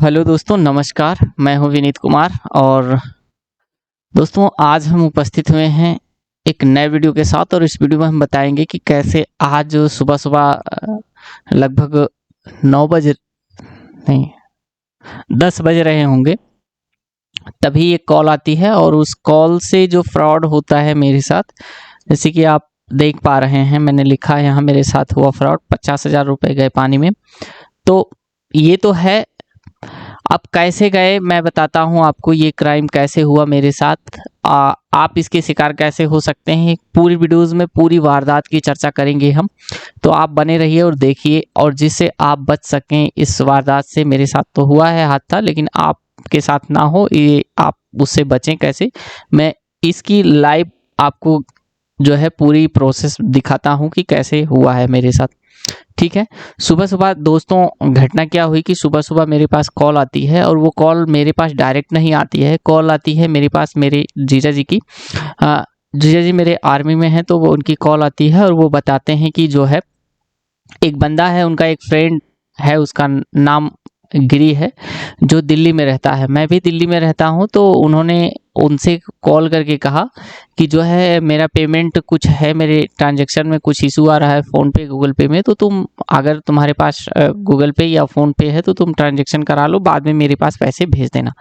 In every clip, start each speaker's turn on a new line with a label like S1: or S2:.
S1: Hello दोस्तों, नमस्कार। मैं हूं विनीत कुमार और दोस्तों आज हम उपस्थित हुए हैं एक नए वीडियो के साथ। और इस वीडियो में हम बताएंगे कि कैसे आज सुबह लगभग 9 बजे नहीं 10 बज रहे होंगे, तभी एक कॉल आती है और उस कॉल से जो फ्रॉड होता है मेरे साथ, जैसे कि आप देख पा रहे हैं, मैंने लिखा है यहाँ मेरे साथ हुआ फ्रॉड, 50,000 रुपये गए पानी में। तो ये तो है। अब कैसे गए मैं बताता हूँ आपको, ये क्राइम कैसे हुआ मेरे साथ, आप इसके शिकार कैसे हो सकते हैं। पूरी वीडियोस में पूरी वारदात की चर्चा करेंगे हम, तो आप बने रहिए और देखिए, और जिससे आप बच सकें इस वारदात से। मेरे साथ तो हुआ है हादसा, लेकिन आपके साथ ना हो, ये आप उससे बचें कैसे, मैं इसकी लाइव आपको जो है पूरी प्रोसेस दिखाता हूँ कि कैसे हुआ है मेरे साथ। ठीक है। सुबह सुबह दोस्तों घटना क्या हुई कि सुबह सुबह मेरे पास कॉल आती है, और वो कॉल मेरे पास डायरेक्ट नहीं आती है, कॉल आती है मेरे पास मेरे जीजा जी की। जीजा जी मेरे आर्मी में हैं, तो वो उनकी कॉल आती है और वो बताते हैं कि जो है एक बंदा है, उनका एक फ्रेंड है, उसका नाम गिरी है, जो दिल्ली में रहता है। मैं भी दिल्ली में रहता हूँ। तो उन्होंने उनसे कॉल करके कहा कि जो है मेरा पेमेंट कुछ है, मेरे ट्रांजैक्शन में कुछ इशू आ रहा है फ़ोन पे गूगल पे में, तो तुम अगर तुम्हारे पास गूगल पे या फ़ोन पे है तो तुम ट्रांजैक्शन करा लो, बाद में मेरे पास पैसे भेज देना।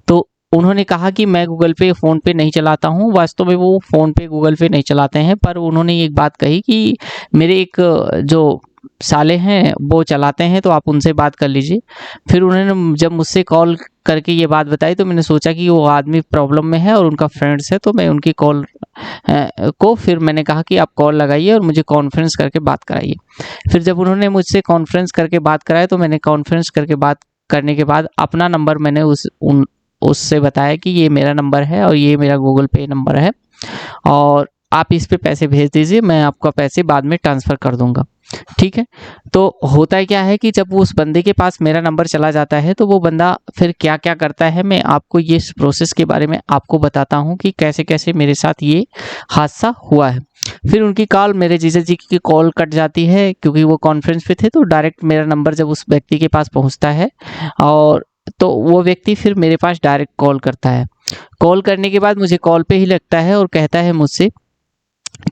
S1: तो उन्होंने कहा कि मैं गूगल पे फ़ोन पे नहीं चलाता हूँ। वास्तव में वो फ़ोन पे गूगल पे नहीं चलाते हैं, पर उन्होंने एक बात कही कि मेरे एक जो साले हैं वो चलाते हैं, तो आप उनसे बात कर लीजिए। फिर उन्होंने जब मुझसे कॉल करके ये बात बताई, तो मैंने सोचा कि वो आदमी प्रॉब्लम में है और उनका फ्रेंड्स है, तो मैं उनकी कॉल को फिर मैंने कहा कि आप कॉल लगाइए और मुझे कॉन्फ्रेंस करके बात कराइए। फिर जब उन्होंने मुझसे कॉन्फ्रेंस करके बात कराया, तो मैंने कॉन्फ्रेंस करके बात करने के बाद अपना नंबर मैंने उससे बताया कि ये मेरा नंबर है और ये मेरा गूगल पे नंबर है, और आप इस पे पैसे भेज दीजिए, मैं आपका पैसे बाद में ट्रांसफ़र कर दूंगा। ठीक है। तो होता है क्या है कि जब उस बंदे के पास मेरा नंबर चला जाता है, तो वो बंदा फिर क्या क्या करता है, मैं आपको ये इस प्रोसेस के बारे में आपको बताता हूँ कि कैसे कैसे मेरे साथ ये हादसा हुआ है। फिर उनकी कॉल, मेरे जीजा जी की कॉल कट जाती है, क्योंकि वो कॉन्फ्रेंस पे थे। तो डायरेक्ट मेरा नंबर जब उस व्यक्ति के पास पहुँचता है, और तो वो व्यक्ति फिर मेरे पास डायरेक्ट कॉल करता है। कॉल करने के बाद मुझे कॉल पे ही लगता है और कहता है मुझसे,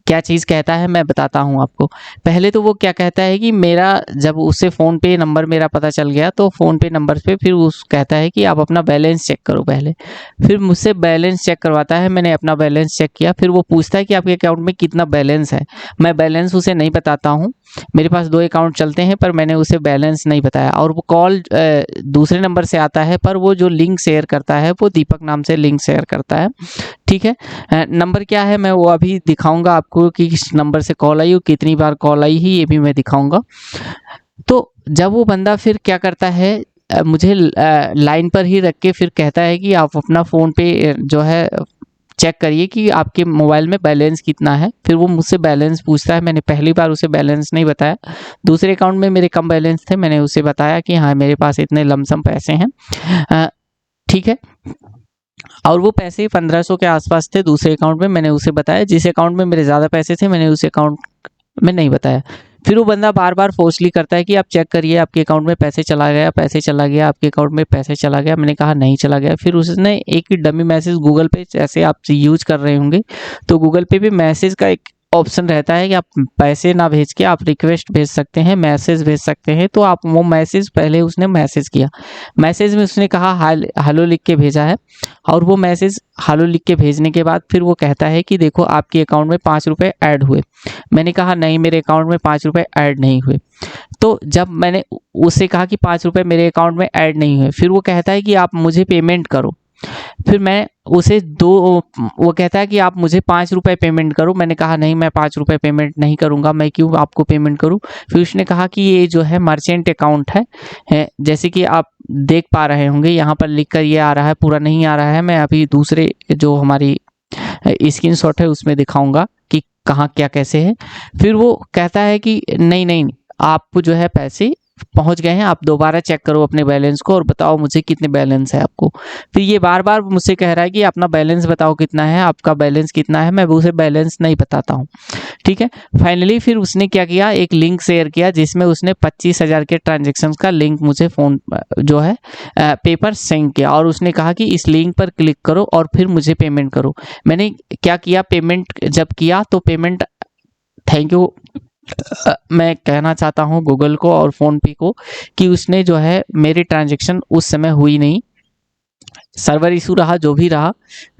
S1: क्या चीज़ कहता है मैं बताता हूँ आपको। पहले तो वो क्या कहता है कि मेरा, जब उससे फ़ोन पे नंबर मेरा पता चल गया, तो फ़ोन पे नंबर पे फिर उस कहता है कि आप अपना बैलेंस चेक करो पहले। फिर मुझसे बैलेंस चेक करवाता है, मैंने अपना बैलेंस चेक किया। फिर वो पूछता है कि आपके अकाउंट में कितना बैलेंस है। मैं बैलेंस उसे नहीं बताता हूँ, मेरे पास 2 अकाउंट चलते हैं, पर मैंने उसे बैलेंस नहीं बताया। और वो कॉल दूसरे नंबर से आता है, पर वो जो लिंक शेयर करता है वो दीपक नाम से लिंक शेयर करता है। ठीक है। नंबर क्या है मैं वो अभी दिखाऊंगा आपको कि किस नंबर से कॉल आई और कितनी बार कॉल आई ही, ये भी मैं दिखाऊंगा। तो जब वो बंदा फिर क्या करता है, मुझे लाइन पर ही रख के फिर कहता है कि आप अपना फ़ोन पे जो है चेक करिए कि आपके मोबाइल में बैलेंस कितना है। फिर वो मुझसे बैलेंस पूछता है। मैंने पहली बार उसे बैलेंस नहीं बताया, दूसरे अकाउंट में मेरे कम बैलेंस थे, मैंने उसे बताया कि हाँ मेरे पास इतने लमसम पैसे हैं। ठीक है। और वो पैसे 1500 के आसपास थे दूसरे अकाउंट में, मैंने उसे बताया। जिस अकाउंट में मेरे ज़्यादा पैसे थे मैंने उस अकाउंट में नहीं बताया। फिर वो बंदा बार बार फोर्सली करता है कि आप चेक करिए, आपके अकाउंट में पैसे चला गया, पैसे चला गया, आपके अकाउंट में पैसे चला गया। मैंने कहा नहीं चला गया। फिर उसने एक डमी मैसेज गूगल पे, जैसे आप यूज कर रहे होंगे तो गूगल पे भी मैसेज का एक ऑप्शन रहता है कि आप पैसे ना भेज के आप रिक्वेस्ट भेज सकते हैं, मैसेज भेज सकते हैं। तो आप वो मैसेज, पहले उसने मैसेज किया, मैसेज में उसने कहा हेलो लिख के भेजा है। और वो मैसेज हेलो लिख के भेजने के बाद फिर वो कहता है कि देखो आपके अकाउंट में 5 रुपये ऐड हुए। मैंने कहा नहीं, मेरे अकाउंट में 5 रुपये ऐड नहीं हुए। तो जब मैंने उससे कहा कि 5 रुपये मेरे अकाउंट में ऐड नहीं हुए, फिर वो कहता है कि आप मुझे पेमेंट करो। फिर मैं उसे वो कहता है कि आप मुझे 5 रुपये पेमेंट करो। मैंने कहा नहीं, मैं 5 रुपये पेमेंट नहीं करूँगा, मैं क्यों आपको पेमेंट करूँ। फिर उसने कहा कि ये जो है मर्चेंट अकाउंट है, जैसे कि आप देख पा रहे होंगे यहाँ पर लिख कर ये आ रहा है, पूरा नहीं आ रहा है। मैं अभी दूसरे जो हमारी स्क्रीनशॉट है उसमें दिखाऊंगा कि कहाँ क्या कैसे है। फिर वो कहता है कि नहीं नहीं, आप जो है पैसे पहुंच गए हैं, आप दोबारा चेक करो अपने बैलेंस को और बताओ मुझे कितने बैलेंस है आपको। फिर ये बार बार मुझसे कह रहा है कि अपना बैलेंस बताओ कितना है, आपका बैलेंस कितना है। मैं उसे बैलेंस नहीं बताता हूँ, ठीक है। फाइनली फिर उसने क्या किया, एक लिंक शेयर किया जिसमें उसने 25,000 के ट्रांजेक्शन का लिंक मुझे फ़ोन जो है पेपर सेंड किया, और उसने कहा कि इस लिंक पर क्लिक करो और फिर मुझे पेमेंट करो। मैंने क्या किया, पेमेंट जब किया तो पेमेंट, थैंक यू मैं कहना चाहता हूँ गूगल को और फ़ोनपे को कि उसने जो है मेरी ट्रांजैक्शन उस समय हुई नहीं, सर्वर इशू रहा जो भी रहा,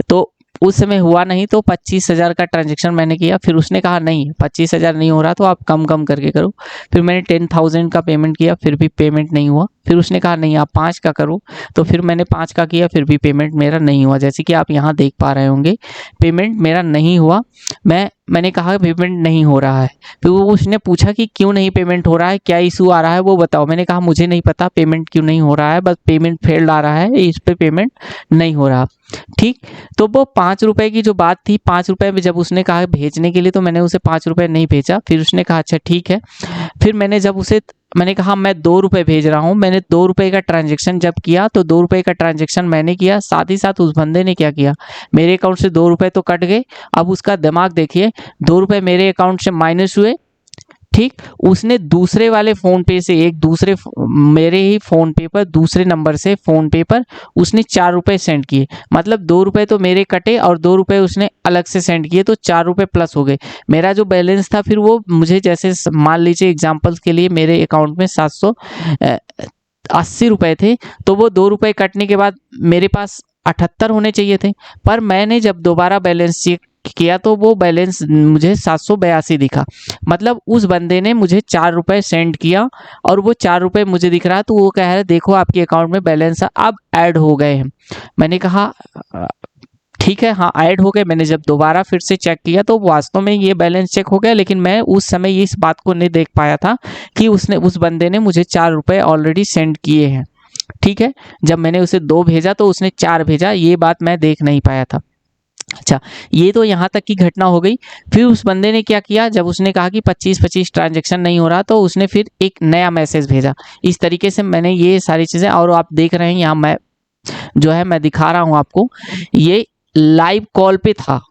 S1: तो उस समय हुआ नहीं। तो 25,000 का ट्रांजैक्शन मैंने किया, फिर उसने कहा नहीं 25,000 नहीं हो रहा तो आप कम कम करके करो। फिर मैंने 10,000 का पेमेंट किया, फिर भी पेमेंट नहीं हुआ। फिर उसने कहा नहीं आप 5 का करो, तो फिर मैंने 5 का किया, फिर भी पेमेंट मेरा नहीं हुआ। जैसे कि आप यहाँ देख पा रहे होंगे पेमेंट मेरा नहीं हुआ। मैंने कहा पेमेंट नहीं हो रहा है। फिर वो उसने पूछा कि क्यों नहीं पेमेंट हो रहा है, क्या इशू आ रहा है वो बताओ। मैंने कहा मुझे नहीं पता पेमेंट क्यों नहीं हो रहा है, बस पेमेंट फेल्ड आ रहा है, इस पे पेमेंट नहीं हो रहा, ठीक। तो वो 5 रुपए की जो बात थी, 5 रुपए में जब उसने कहा भेजने के लिए, तो मैंने उसे 5 रुपए नहीं भेजा। फिर उसने कहा अच्छा ठीक है। फिर मैंने कहा मैं 2 रुपए भेज रहा हूँ। मैंने 2 रुपए का ट्रांजैक्शन जब किया तो 2 रुपए का ट्रांजैक्शन मैंने किया, साथ ही साथ उस बंदे ने क्या किया, मेरे अकाउंट से 2 रुपए तो कट गए। अब उसका दिमाग देखिए, 2 रुपए मेरे अकाउंट से माइनस हुए, ठीक। उसने दूसरे वाले फ़ोन पे से मेरे ही फ़ोन पे पर दूसरे नंबर से फ़ोन पे पर उसने 4 रुपये सेंड किए। मतलब 2 रुपये तो मेरे कटे और 2 रुपये उसने अलग से सेंड किए, तो 4 रुपये प्लस हो गए। मेरा जो बैलेंस था फिर वो मुझे, जैसे मान लीजिए एग्जांपल्स के लिए मेरे अकाउंट में 780 रुपये थे, तो वो 2 रुपये कटने के बाद मेरे पास 78 होने चाहिए थे। पर मैंने जब दोबारा बैलेंस चेक किया तो वो बैलेंस मुझे 782 दिखा। मतलब उस बंदे ने मुझे 4 रुपये सेंड किया और वो 4 रुपये मुझे दिख रहा है, तो वो कह रहा है देखो आपके अकाउंट में बैलेंस अब ऐड हो गए हैं। मैंने कहा ठीक है, हाँ ऐड हो गए। मैंने जब दोबारा फिर से चेक किया तो वास्तव में ये बैलेंस चेक हो गया, लेकिन मैं उस समय इस बात को नहीं देख पाया था कि उस बंदे ने मुझे 4 रुपये ऑलरेडी सेंड किए हैं, ठीक है। जब मैंने उसे 2 भेजा तो उसने 4 भेजा, ये बात मैं देख नहीं पाया था। अच्छा, ये तो यहाँ तक की घटना हो गई। फिर उस बंदे ने क्या किया, जब उसने कहा कि 25-25 ट्रांजैक्शन नहीं हो रहा, तो उसने फिर एक नया मैसेज भेजा। इस तरीके से मैंने ये सारी चीज़ें, और आप देख रहे हैं यहाँ मैं जो है मैं दिखा रहा हूँ आपको, ये लाइव कॉल पे था।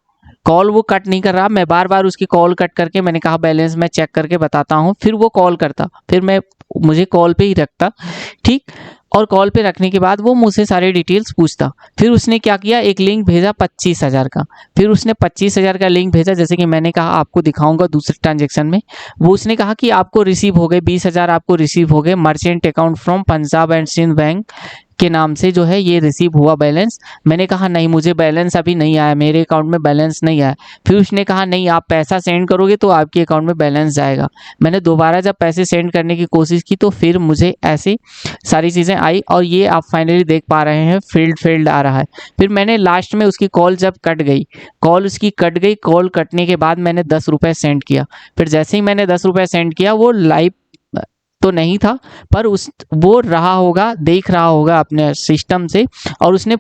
S1: कॉल वो कट नहीं कर रहा, मैं बार बार उसकी कॉल कट करके मैंने कहा बैलेंस मैं चेक करके बताता हूँ, फिर वो कॉल करता, फिर मुझे कॉल पे ही रखता, ठीक। और कॉल पे रखने के बाद वो मुझसे सारी डिटेल्स पूछता। फिर उसने क्या किया, एक लिंक भेजा 25,000 का। फिर उसने 25,000 का लिंक भेजा, जैसे कि मैंने कहा आपको दिखाऊंगा दूसरे ट्रांजेक्शन में। वो उसने कहा कि आपको रिसीव हो गए 20,000 आपको रिसीव हो गए, merchant account from Punjab and Sind bank के नाम से जो है ये रिसीव हुआ बैलेंस। मैंने कहा नहीं मुझे बैलेंस अभी नहीं आया, मेरे अकाउंट में बैलेंस नहीं आया। फिर उसने कहा नहीं आप पैसा सेंड करोगे तो आपके अकाउंट में बैलेंस जाएगा। मैंने दोबारा जब पैसे सेंड करने की कोशिश की तो फिर मुझे ऐसी सारी चीज़ें आई, और ये आप फाइनली देख पा रहे हैं फेल्ड आ रहा है। फिर मैंने लास्ट में उसकी कॉल जब कट गई, कॉल कटने के बाद मैंने 10 रुपये सेंड किया। फिर जैसे ही मैंने 10 रुपये सेंड किया, वो लाइव तो नहीं था पर वो रहा होगा, देख रहा होगा अपने सिस्टम से, और उसने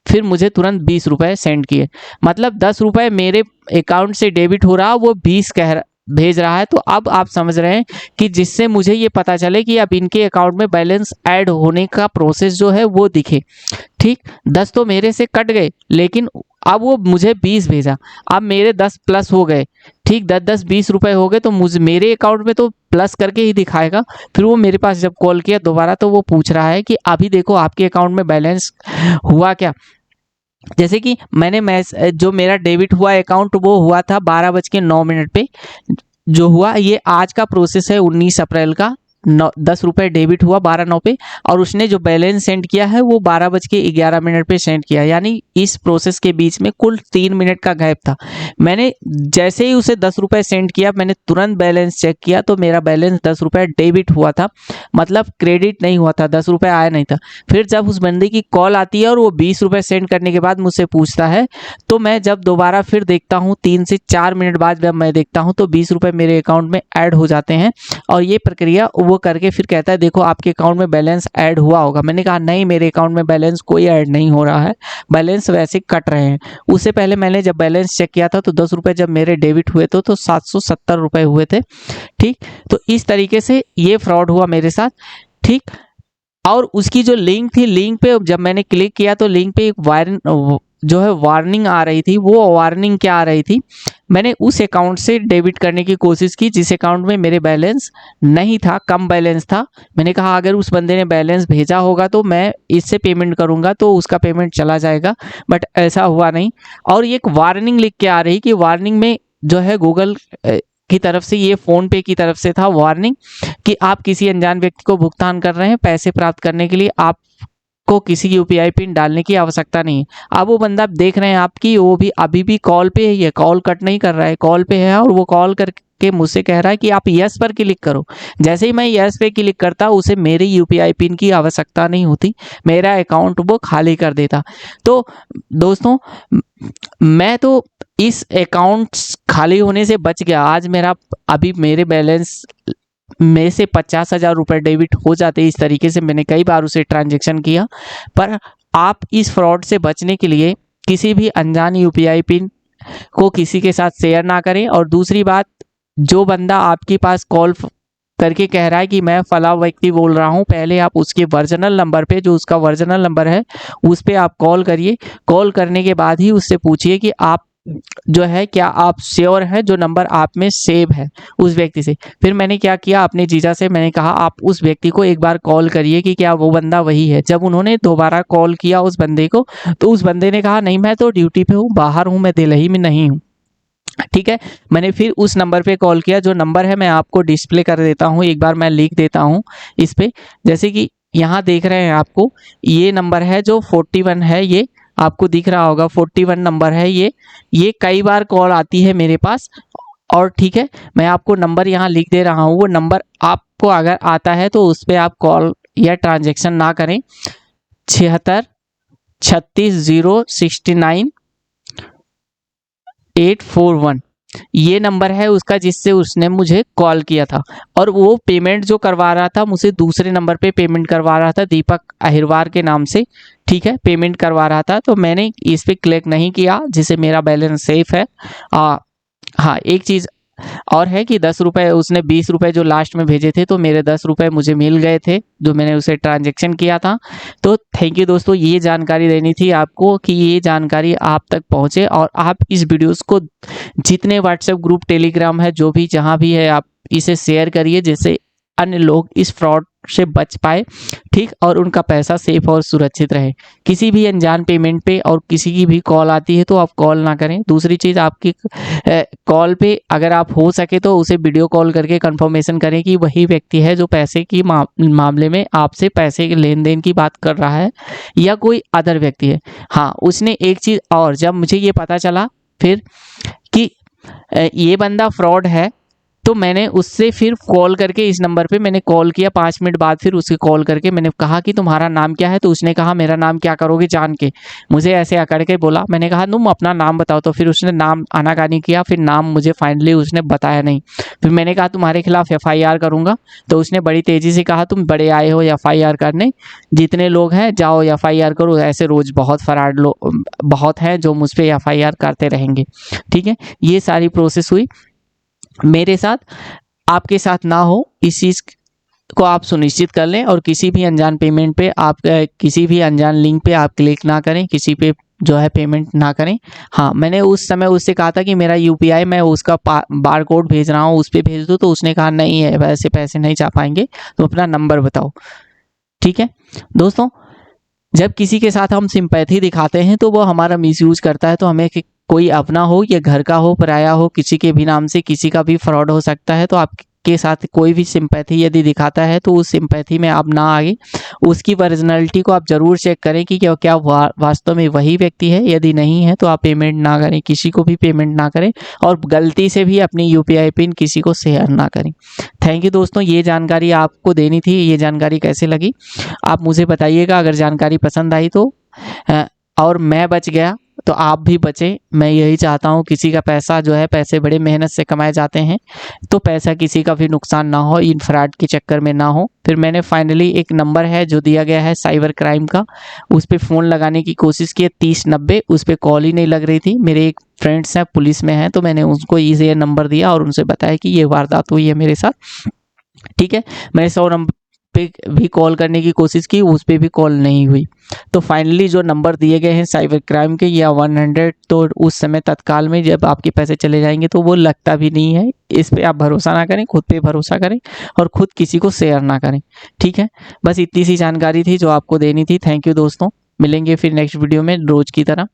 S1: फिर मुझे तुरंत 20 रुपये सेंड किए। मतलब 10 रुपये मेरे अकाउंट से डेबिट हो रहा, वो 20 भेज रहा है। तो अब आप समझ रहे हैं कि जिससे मुझे ये पता चले कि अब इनके अकाउंट में बैलेंस ऐड होने का प्रोसेस जो है वो दिखे, ठीक। 10 तो मेरे से कट गए, लेकिन अब वो मुझे 20 भेजा, अब मेरे 10 प्लस हो गए, ठीक। 10-10 20 रुपये हो गए, तो मेरे अकाउंट में तो प्लस करके ही दिखाएगा। फिर वो मेरे पास जब कॉल किया दोबारा, तो वो पूछ रहा है कि अभी देखो आपके अकाउंट में बैलेंस हुआ क्या। जैसे कि जो मेरा डेबिट हुआ अकाउंट वो हुआ था 12:09 पे जो हुआ, ये आज का प्रोसेस है 19 अप्रैल का। 10 रुपये डेबिट हुआ 12:09 पे, और उसने जो बैलेंस सेंड किया है वो 12:11 पे सेंड किया। यानी इस प्रोसेस के बीच में कुल 3 मिनट का गैप था। मैंने जैसे ही उसे 10 रुपये सेंड किया, मैंने तुरंत बैलेंस चेक किया तो मेरा बैलेंस 10 रुपये डेबिट हुआ था, मतलब क्रेडिट नहीं हुआ था, 10 रुपये आया नहीं था। फिर जब उस बंदे की कॉल आती है और वो 20 रुपये सेंड करने के बाद मुझसे पूछता है, तो मैं जब दोबारा फिर देखता हूँ 3 से 4 मिनट बाद जब मैं देखता हूँ तो 20 रुपये मेरे अकाउंट में ऐड हो जाते हैं। और ये प्रक्रिया वो करके फिर कहता है देखो आपके अकाउंट में बैलेंस ऐड हुआ होगा। मैंने कहा नहीं मेरे अकाउंट में बैलेंस कोई ऐड नहीं हो रहा है, बैलेंस वैसे कट रहे हैं। उससे पहले मैंने जब बैलेंस चेक किया था तो 10 रुपये जब मेरे डेबिट हुए तो 770 रुपये हुए थे, ठीक। तो इस तरीके से ये फ्रॉड हुआ मेरे साथ। ठीक। और उसकी जो लिंक थी, लिंक पे जब मैंने क्लिक किया तो लिंक पे एक जो है वार्निंग आ रही थी। वो वार्निंग क्या आ रही थी, मैंने उस अकाउंट से डेबिट करने की कोशिश की जिस अकाउंट में मेरे बैलेंस नहीं था, कम बैलेंस था। मैंने कहा अगर उस बंदे ने बैलेंस भेजा होगा तो मैं इससे पेमेंट करूंगा तो उसका पेमेंट चला जाएगा, बट ऐसा हुआ नहीं। और एक वार्निंग लिख के आ रही कि वार्निंग में जो है गूगल की तरफ से, ये फ़ोन पे की तरफ से था वार्निंग, कि आप किसी अनजान व्यक्ति को भुगतान कर रहे हैं, पैसे प्राप्त करने के लिए आपको किसी यूपीआई पिन डालने की आवश्यकता नहीं है। अब वो बंदा आप देख रहे हैं आपकी, वो भी अभी भी कॉल पे है, ये कॉल कट नहीं कर रहा है, कॉल पे है और वो कॉल करके मुझसे कह रहा है कि आप यस पर क्लिक करो। जैसे ही मैं यस पे क्लिक करता, उसे मेरी यूपीआई पिन की आवश्यकता नहीं होती, मेरा अकाउंट वो खाली कर देता। तो दोस्तों, मैं तो इस अकाउंट खाली होने से बच गया। आज मेरा अभी मेरे बैलेंस में से 50,000 रुपये डेबिट हो जाते। इस तरीके से मैंने कई बार उसे ट्रांजैक्शन किया। पर आप इस फ्रॉड से बचने के लिए किसी भी अनजान यूपीआई पिन को किसी के साथ शेयर ना करें। और दूसरी बात, जो बंदा आपके पास कॉल करके कह रहा है कि मैं फला व्यक्ति बोल रहा हूं, पहले आप उसके वर्जनल नंबर पे, जो उसका वर्जनल नंबर है उस पे आप कॉल करिए। कॉल करने के बाद ही उससे पूछिए कि आप जो है, क्या आप श्योर हैं जो नंबर आप में सेव है उस व्यक्ति से। फिर मैंने क्या किया, अपने जीजा से मैंने कहा आप उस व्यक्ति को एक बार कॉल करिए कि क्या वो बंदा वही है। जब उन्होंने दोबारा कॉल किया उस बंदे को, तो उस बंदे ने कहा नहीं मैं तो ड्यूटी पे हूँ, बाहर हूँ, मैं दिल्ली में नहीं हूँ। ठीक है, मैंने फिर उस नंबर पे कॉल किया। जो नंबर है मैं आपको डिस्प्ले कर देता हूँ, एक बार मैं लिख देता हूँ इस पे। जैसे कि यहाँ देख रहे हैं आपको, ये नंबर है जो 41 है, ये आपको दिख रहा होगा 41 नंबर है ये कई बार कॉल आती है मेरे पास। और ठीक है, मैं आपको नंबर यहाँ लिख दे रहा हूँ। वो नंबर आपको अगर आता है तो उस पर आप कॉल या ट्रांजेक्शन ना करें। 76 36 069 841 ये नंबर है उसका, जिससे उसने मुझे कॉल किया था। और वो पेमेंट जो करवा रहा था मुझे दूसरे नंबर पे पेमेंट करवा रहा था, दीपक अहिरवार के नाम से। ठीक है, पेमेंट करवा रहा था, तो मैंने इस पे क्लिक नहीं किया जिससे मेरा बैलेंस सेफ है। हाँ, एक चीज़ और है कि 10 रुपये, उसने 20 रुपये जो लास्ट में भेजे थे, तो मेरे 10 रुपये मुझे मिल गए थे जो मैंने उसे ट्रांजैक्शन किया था। तो थैंक यू दोस्तों, ये जानकारी देनी थी आपको कि ये जानकारी आप तक पहुँचे। और आप इस वीडियोस को जितने व्हाट्सएप ग्रुप, टेलीग्राम है, जो भी जहाँ भी है, आप इसे शेयर करिए जिससे अन्य लोग इस फ्रॉड से बच पाए। ठीक, और उनका पैसा सेफ और सुरक्षित रहे। किसी भी अनजान पेमेंट पे और किसी की भी कॉल आती है तो आप कॉल ना करें। दूसरी चीज़, आपकी कॉल पे अगर आप हो सके तो उसे वीडियो कॉल करके कंफर्मेशन करें कि वही व्यक्ति है जो पैसे की मामले में आपसे पैसे के लेन देन की बात कर रहा है या कोई अदर व्यक्ति है। हाँ, उसने एक चीज़ और, जब मुझे ये पता चला फिर कि ये बंदा फ्रॉड है, तो मैंने उससे फिर कॉल करके, इस नंबर पे मैंने कॉल किया 5 मिनट बाद, फिर उसके कॉल करके मैंने कहा कि तुम्हारा नाम क्या है। तो उसने कहा मेरा नाम क्या करोगे जान के, मुझे ऐसे आकर के बोला। मैंने कहा तुम अपना नाम बताओ। तो फिर उसने नाम आनाकानी किया, फिर नाम मुझे फाइनली उसने बताया नहीं। फिर मैंने कहा तुम्हारे खिलाफ FIR करूँगा। तो उसने बड़ी तेज़ी से कहा तुम बड़े आए हो FIR करने, जितने लोग हैं जाओ FIR करो। ऐसे रोज़ बहुत फराड लोग बहुत हैं जो मुझ पर FIR करते रहेंगे। ठीक है, ये सारी प्रोसेस हुई मेरे साथ, आपके साथ ना हो, इस चीज़ को आप सुनिश्चित कर लें। और किसी भी अनजान पेमेंट पे आप, किसी भी अनजान लिंक पे आप क्लिक ना करें, किसी पे जो है पेमेंट ना करें। हाँ, मैंने उस समय उससे कहा था कि मेरा UPI, मैं उसका बार कोड भेज रहा हूँ, उस पर भेज दो। तो उसने कहा नहीं है, वैसे पैसे नहीं जा पाएंगे, तो अपना नंबर बताओ। ठीक है दोस्तों, जब किसी के साथ हम सिंपैथी दिखाते हैं तो वो हमारा मिसयूज करता है। तो हमें कोई अपना हो या घर का हो, पराया हो, किसी के भी नाम से किसी का भी फ्रॉड हो सकता है। तो आपके साथ कोई भी सिंपैथी यदि दिखाता है तो उस सिंपैथी में आप ना आगे, उसकी पर्सनैलिटी को आप ज़रूर चेक करें कि क्या वास्तव में वही व्यक्ति है। यदि नहीं है तो आप पेमेंट ना करें, किसी को भी पेमेंट ना करें, और गलती से भी अपनी UPI पिन किसी को शेयर ना करें। थैंक यू दोस्तों, ये जानकारी आपको देनी थी। ये जानकारी कैसे लगी आप मुझे बताइएगा। अगर जानकारी पसंद आई तो और मैं बच गया तो आप भी बचें। मैं यही चाहता हूँ, किसी का पैसा जो है, पैसे बड़े मेहनत से कमाए जाते हैं, तो पैसा किसी का भी नुकसान ना हो, इन फ्रॉड के चक्कर में ना हो। फिर मैंने फाइनली एक नंबर है जो दिया गया है साइबर क्राइम का, उस पर फ़ोन लगाने की कोशिश की 3090, उस पर कॉल ही नहीं लग रही थी। मेरे एक फ्रेंड्स हैं पुलिस में हैं, तो मैंने उनको ये नंबर दिया और उनसे बताया कि ये वारदात हुई है मेरे साथ। ठीक है, मैंने 100 नंबर पर भी कॉल करने की कोशिश की, उस पर भी कॉल नहीं हुई। तो फाइनली जो नंबर दिए गए हैं साइबर क्राइम के या 100, तो उस समय तत्काल में जब आपके पैसे चले जाएंगे तो वो लगता भी नहीं है। इस पे आप भरोसा ना करें, खुद पे भरोसा करें और खुद किसी को शेयर ना करें। ठीक है, बस इतनी सी जानकारी थी जो आपको देनी थी। थैंक यू दोस्तों, मिलेंगे फिर नेक्स्ट वीडियो में रोज की तरह।